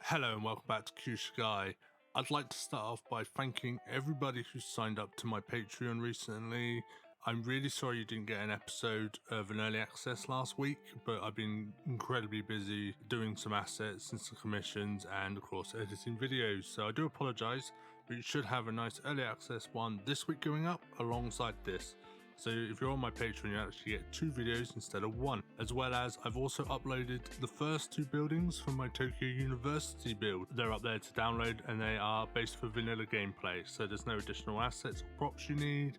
Hello and welcome back to Kyushu. I'd like to start off by thanking everybody who signed up to my Patreon recently. I'm really sorry you didn't get an episode of an early access last week, but I've been incredibly busy doing some assets and some commissions and of course editing videos, so I do apologise, but you should have a nice early access one this week going up alongside this. So if you're on my Patreon, you actually get 2 videos instead of 1, as well as I've also uploaded the first 2 buildings from my Tokyo University build. They're up there to download and they are based for vanilla gameplay, so there's no additional assets or props you need.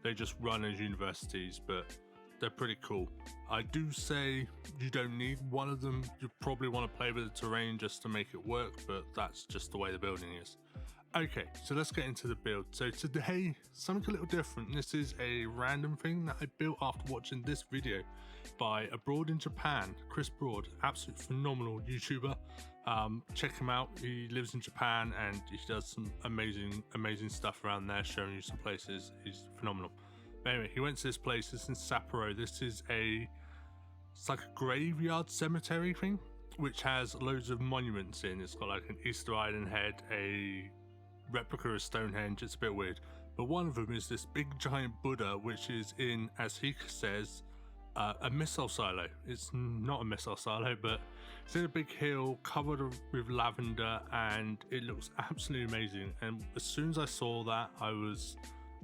They just run as universities, but they're pretty cool. I do say you don't need one of them. You probably want to play with the terrain just to make it work, but that's just the way the building is. Okay, so let's get into the build. So today, something a little different. This is a random thing that I built after watching this video by Abroad in Japan, Chris Broad, absolute phenomenal YouTuber. Check him out. He lives in Japan and he does some amazing stuff around there, showing you some places. He's phenomenal. But anyway, he went to this place. It's in Sapporo. This is it's like a graveyard cemetery thing, which has loads of monuments in. It's got like an Easter Island head, a replica of Stonehenge. It's a bit weird, but one of them is this big giant Buddha, which is in, as he says, a missile silo. It's not a missile silo, but it's in a big hill covered with lavender and it looks absolutely amazing. And as soon as I saw that,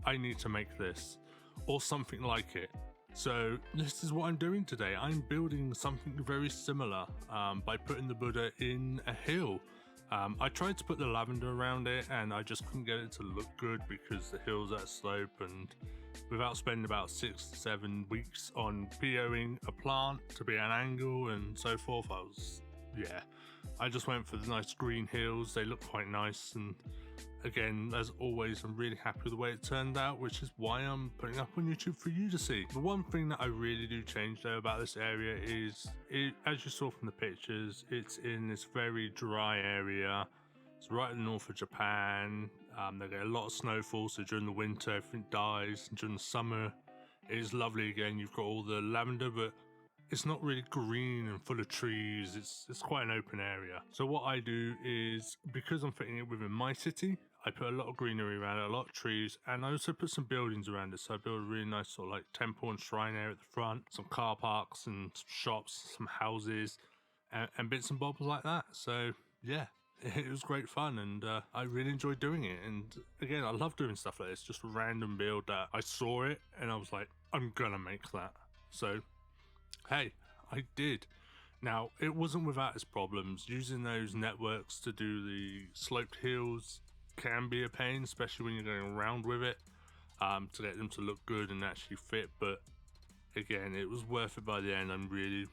I need to make this or something like it. So this is what I'm doing today. I'm building something very similar by putting the Buddha in a hill. I tried to put the lavender around it and I just couldn't get it to look good because the hill's at a slope, and without spending about 6 to 7 weeks on POing a plant to be an angle and so forth, I just went for the nice green hills. They look quite nice, and again, as always, I'm really happy with the way it turned out, which is why I'm putting up on YouTube for you to see. The one thing that I really do change though about this area is, as you saw from the pictures, it's in this very dry area. It's right in the north of Japan. They get a lot of snowfall, so during the winter everything dies, and during the summer it is lovely again. You've got all the lavender, but it's not really green and full of trees. It's quite an open area. So what I do is, because I'm fitting it within my city, I put a lot of greenery around it, a lot of trees, and I also put some buildings around it. So I built a really nice sort of like temple and shrine area at the front, some car parks and some shops, some houses, and bits and bobs like that. So yeah, it was great fun, and I really enjoyed doing it. And again, I love doing stuff like this, just a random build that I saw it and I was like, I'm gonna make that. So hey, I did. Now, it wasn't without its problems. Using those networks to do the sloped hills can be a pain, especially when you're going around with it, to get them to look good and actually fit. But again, it was worth it by the end. I'm really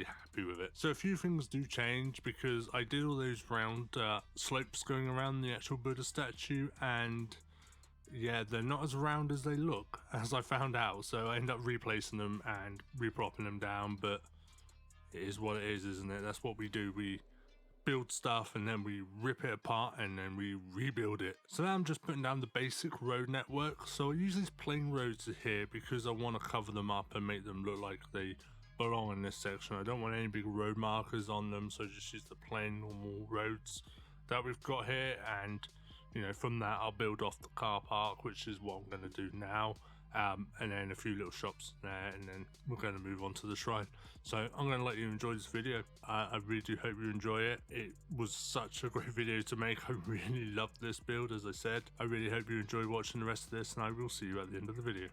happy with it. So a few things do change, because I did all those round slopes going around the actual Buddha statue, and yeah, they're not as round as they look, as I found out, so I end up replacing them and repropping them down, but it is what it is, isn't it? That's what we do. We build stuff and then we rip it apart and then we rebuild it. So now I'm just putting down the basic road network. So I use these plain roads here because I want to cover them up and make them look like they belong in this section. I don't want any big road markers on them, so just use the plain normal roads that we've got here, and you know, from that I'll build off the car park, which is what I'm going to do now, and then a few little shops there, and then we're going to move on to the shrine. So I'm going to let you enjoy this video. I really do hope you enjoy it. It was such a great video to make. I really loved this build, as I said. I really hope you enjoy watching the rest of this, and I will see you at the end of the video.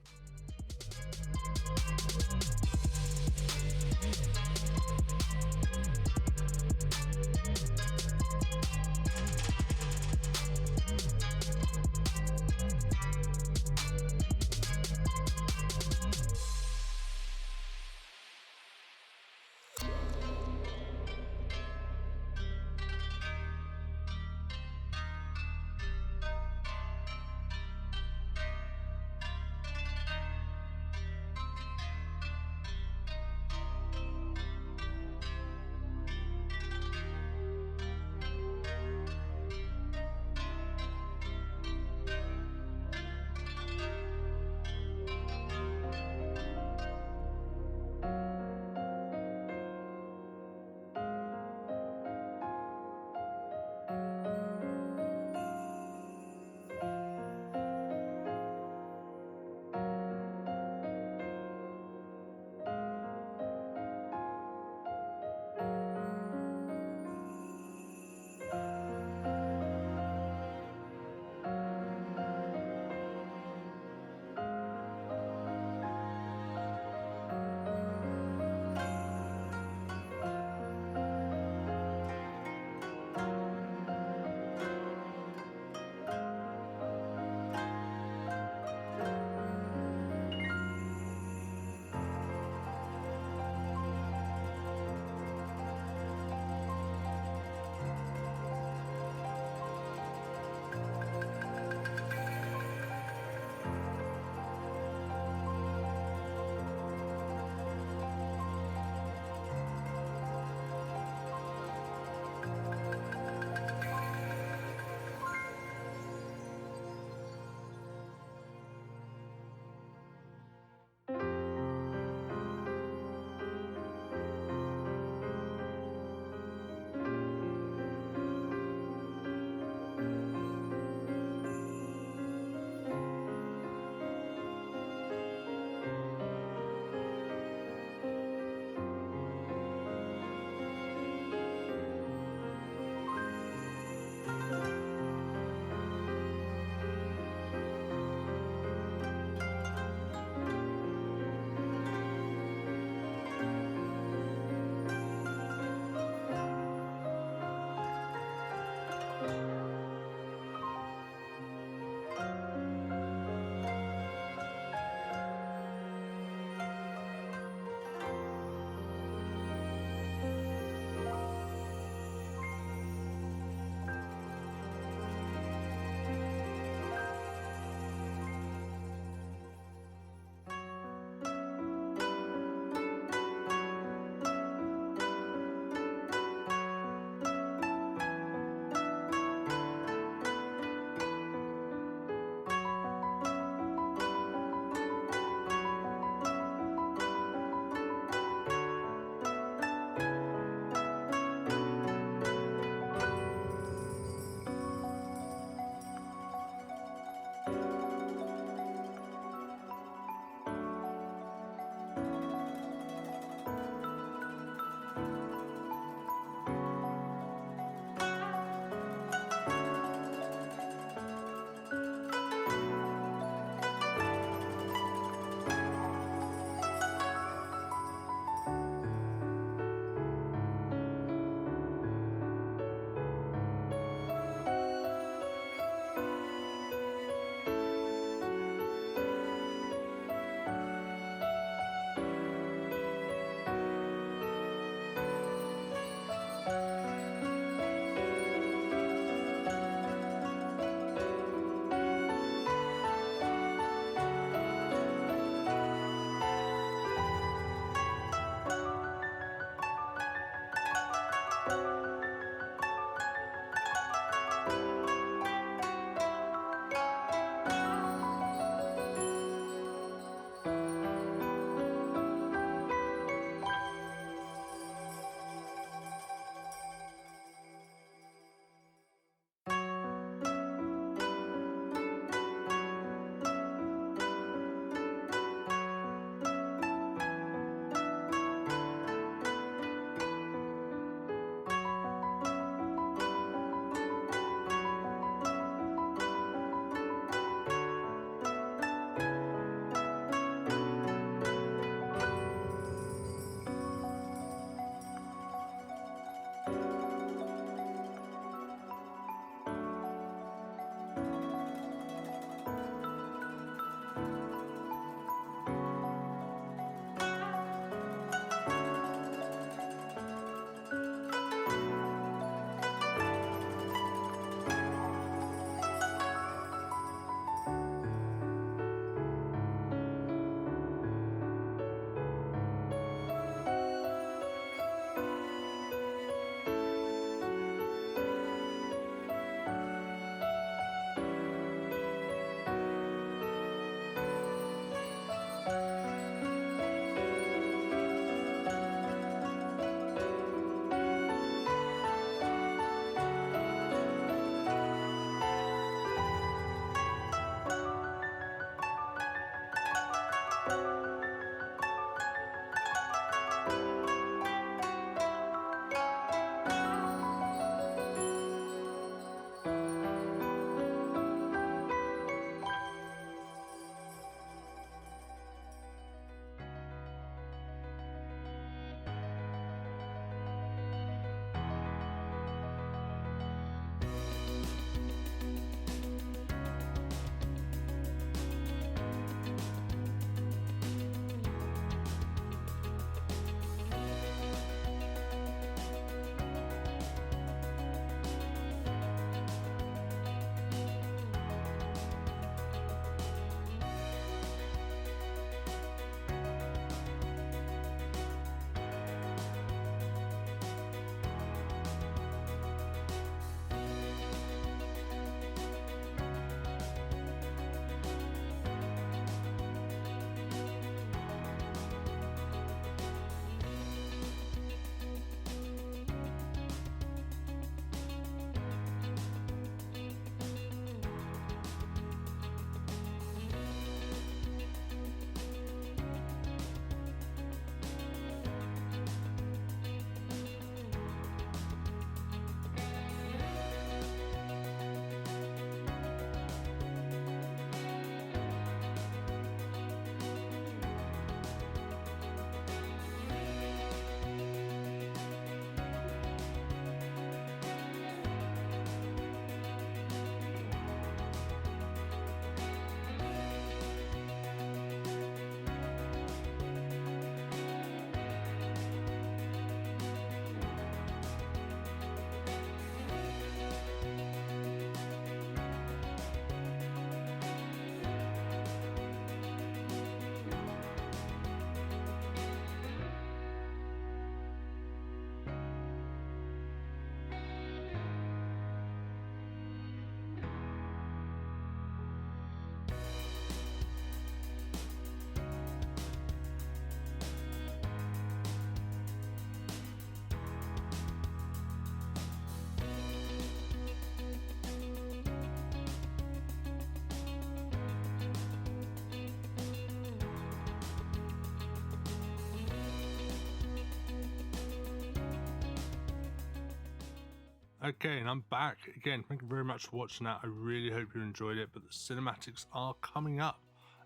Okay, and I'm back again. Thank you very much for watching that. I really hope you enjoyed it, but the cinematics are coming up.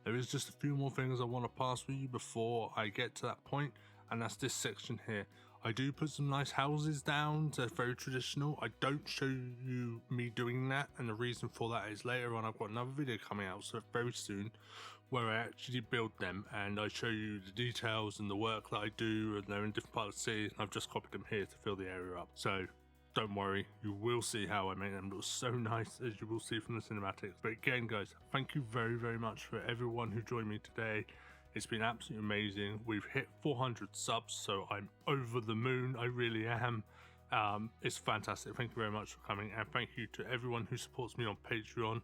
There is just a few more things I want to pass with you before I get to that point, and that's this section here. I do put some nice houses down. They're very traditional. I don't show you me doing that, and the reason for that is later on I've got another video coming out so very soon where I actually build them and I show you the details and the work that I do, and they're in different parts of the city, and I've just copied them here to fill the area up. So don't worry, you will see how I make them look so nice, as you will see from the cinematics. But again guys, thank you very much for everyone who joined me today. It's been absolutely amazing. We've hit 400 subs, so I'm over the moon. I really am. It's fantastic. Thank you very much for coming, and thank you to everyone who supports me on Patreon.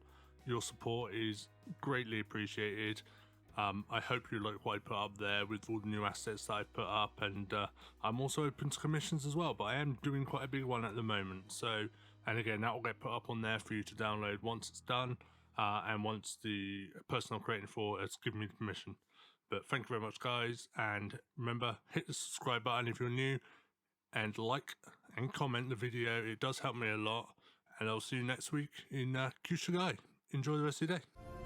Your support is greatly appreciated. I hope you like what I put up there with all the new assets that I put up, and I'm also open to commissions as well, but I am doing quite a big one at the moment. So, and again, that will get put up on there for you to download once it's done, and once the person I'm creating for has given me the permission. But thank you very much guys, and remember, hit the subscribe button if you're new, and like and comment the video. It does help me a lot, and I'll see you next week in Kyushu. Enjoy the rest of your day.